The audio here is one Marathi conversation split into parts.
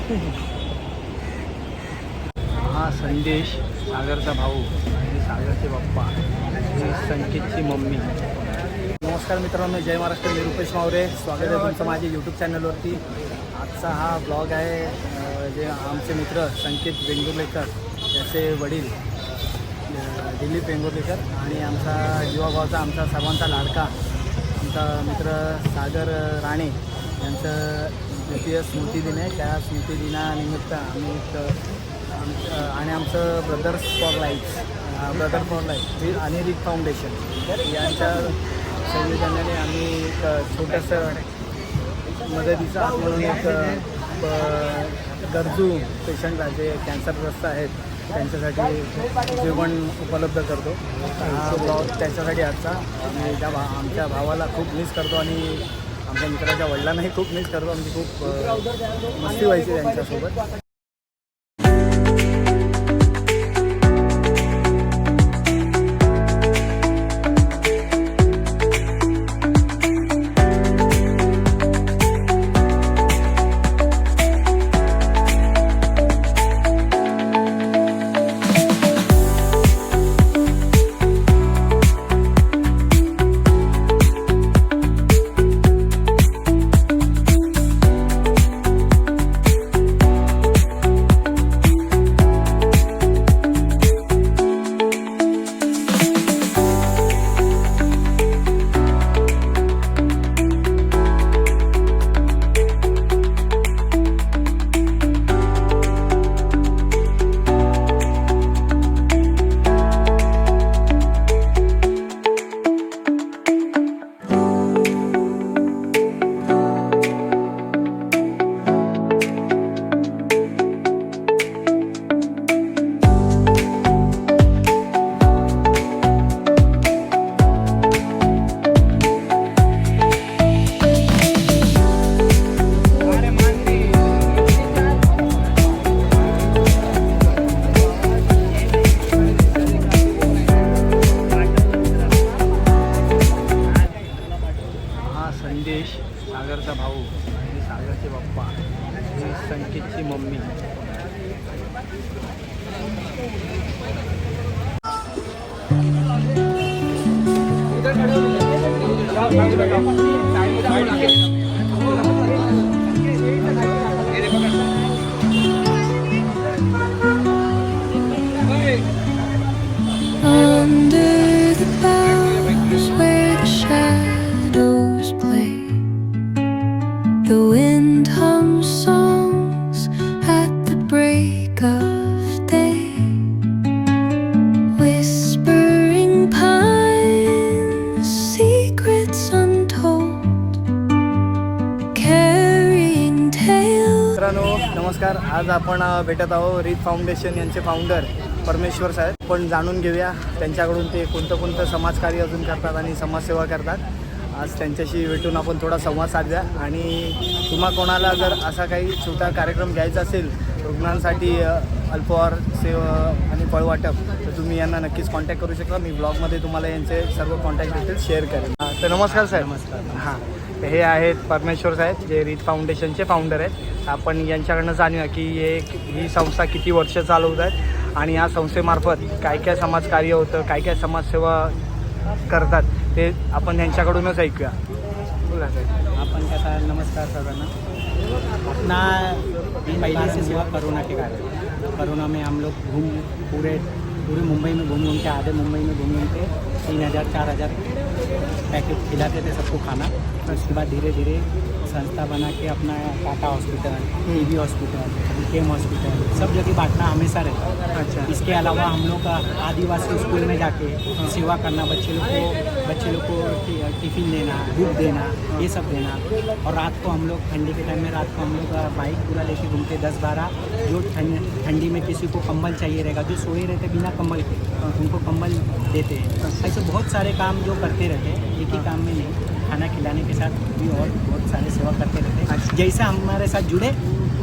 हा संदेश सागरचा भाऊ आणि सागरचे पप्पा आणि संकेतची मम्मी. नमस्कार मित्रांनो, जय महाराष्ट्र. मी रुपेश मावरे, स्वागत आहे तुमचं माझ्या यूट्यूब चॅनलवरती. आजचा हा ब्लॉग आहे जे आमचे मित्र संकेत वेंगुर्लेकर, त्याचे वडील दिलीप वेंगुर्लेकर आणि आमचा युवाभावाचा, आमचा सर्वांचा लाडका आमचा मित्र सागर राणे यांचं द्वितीय स्मृतिदिन आहे. त्या स्मृतिदिनानिमित्त आम्ही आणि आमचं ब्रदर्स फॉर लाईफ आणि रिक फाउंडेशन यांच्या संयोजनाने आम्ही एक छोटंसं मदतीचा हात म्हणून एक गरजू पेशंट जे कॅन्सरग्रस्त आहेत त्यांच्यासाठी जेवण उपलब्ध करतो. हा ब्लॉग त्याच्यासाठी आजचा. आम्ही आमच्या भावाला खूप मिस करतो आणि आमच्या मित्राच्या वडिलांनाही खूप मिस करतो. आमची खूप मस्ती व्हायची त्यांच्यासोबत. संदेश सागरचा भाऊ आणि सागरचे पप्पा आणि संकेतची mummy. The wind hums songs at the break of day, whispering pines, secrets untold, carrying tales. मित्रांनो नमस्कार. आज आपण भेटत आहोत रिक फाउंडेशन यांचे फाउंडर परमेश्वर साहेब. पण जाणून घेऊया त्यांच्याकडून ते कोणतं समाजकार्य अजून करतात आणि समाजसेवा करतात. आज त्यांच्याशी भेटून आपण थोडा संवाद साधूया. आणि तुम्हा कोणाला जर असा काही छोटा कार्यक्रम घ्यायचा असेल रुग्णांसाठी, अल्पहार सेवा आणि फळवाटप, तर तुम्ही यांना नक्कीच कॉन्टॅक्ट करू शकता. मी ब्लॉगमध्ये तुम्हाला यांचे सर्व कॉन्टॅक्ट डिटेल्स शेअर करेन. तर नमस्कार साहेब. नमस्कार. हां, हे आहेत परमेश्वर साहेब जे रिक फाउंडेशनचे फाउंडर आहेत. आपण यांच्याकडनं जाणूया की ही संस्था किती वर्ष चालवत आहेत आणि या संस्थेमार्फत काय समाजकार्य होतं, काय समाजसेवा करतात ते आपण त्यांच्याकडूनच ऐकूया. बोला साहेब. अपन कैसा है? नमस्कार सर्वांना. अपना पहले से सेवा कोरोना के कारण, कोरोना में हम लोग पूरे मुंबई में घूम के, आधे मुंबई में घूम के 3000-4000 पैकेट खिलाते थे सबको खाना. उसके बाद धीरे धीरे संस्था बना के अपना टाटा हॉस्पिटल, टीबी हॉस्पिटल, केम हॉस्पिटल, सब जगह बांटना हमेशा रहता है. अच्छा. इसके अलावा हम लोग आदिवासी स्कूल में जाके सेवा करना, बच्चे लोग को टिफ़िन देना, बुक देना, ये सब देना. और रात को हम लोग ठंडी के टाइम में रात को हम लोग बाइक पूरा लेके घूमते 10-12 जो ठंडी में किसी को कंबल चाहिए रहेगा, जो सोए रहते बिना कंबल के, उनको कंबल देते हैं. ऐसे बहुत सारे काम जो करते रहते हैं. एक ही काम में नहीं, खाना खिलाने के साथ भी और बहुत सारे सेवा करते रहते हैं. जैसा हमारे साथ जुड़े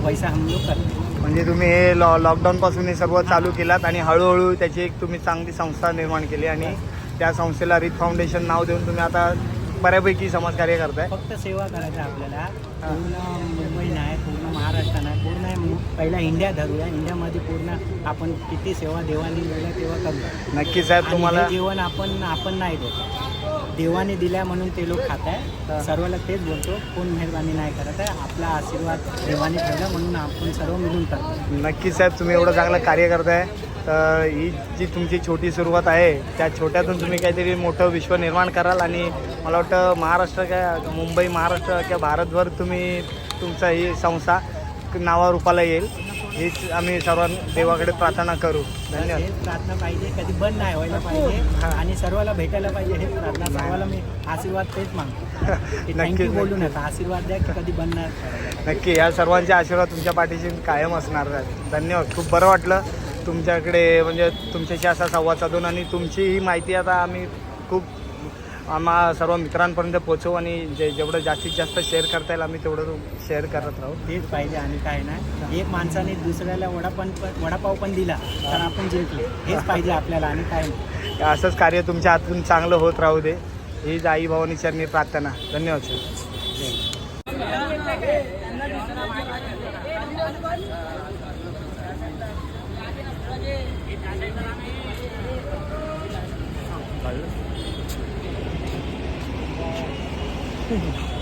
वैसा हम लोग करते हैं. म्हणजे तुम्ही हे लॉकडाऊनपासून हे सर्व चालू केलात आणि हळूहळू त्याची एक तुम्ही चांगली संस्था निर्माण केली आणि त्या संस्थेला रिक फाउंडेशन नाव देऊन तुम्ही आता बऱ्यापैकी समाजकार्य करताय. फक्त सेवा करायचं आपल्याला. पूर्ण मुंबई नाही, पूर्ण महाराष्ट्र नाही पूर्ण पहिला इंडिया धरूया. इंडियामध्ये पूर्ण आपण किती सेवा देवाने दिल्या तेव्हा करूया. नक्की साहेब आणि तुम्हाला हे जेवण आपण नाही देत, देवाने दिल्या म्हणून ते लोक खात आहे. सर्वाला तेच बोलतो, कोण मेहरबानी नाही करत आहे. आपला आशीर्वाद देवाने ठेवला म्हणून आपण सर्व मिळून करतो. नक्की साहेब तुम्ही एवढं चांगलं कार्य करताय. तर ही जी तुमची छोटी सुरुवात आहे त्या छोट्यातून तुम्ही काहीतरी मोठं विश्व निर्माण कराल आणि मला वाटतं महाराष्ट्र काय मुंबई महाराष्ट्र किंवा भारतभर तुम्ही तुमचा ही संस्था नावारूपाला येईल हीच आम्ही सर्व देवाकडे प्रार्थना करू. धन्यवाद. हेच प्रार्थना पाहिजे, कधी बंद नाही व्हायला पाहिजे आणि सर्वाला भेटायला पाहिजे. हेच प्रार्थना, सर्वाला मी आशीर्वाद तेच मागतो. नक्कीच, थँक्यू बोलू नक्कीच. नका, आशीर्वाद द्या की कधी बंद नाही करायला. नक्की या सर्वांचे आशीर्वाद तुमच्या पाठीशी कायम असणार आहेत. धन्यवाद. खूप बरं वाटलं तुमच्याकडे म्हणजे तुमच्याशी असा संवाद साधून आणि तुमची ही माहिती आता आम्ही खूप आम्हा सर्व मित्रांपर्यंत पोचवू आणि जेवढं जास्तीत जास्त शेअर करता येईल आम्ही तेवढं शेअर करत राहू. तेच पाहिजे आणि काय नाही. एक माणसाने दुसऱ्याला वडापाव पण दिला तर आपण जिंकले. हेच पाहिजे आपल्याला आणि काय नाही. असंच कार्य तुमच्या हातून चांगलं होत राहू दे हीच आई भवानी चरणी प्रार्थना. धन्यवाद सर. जय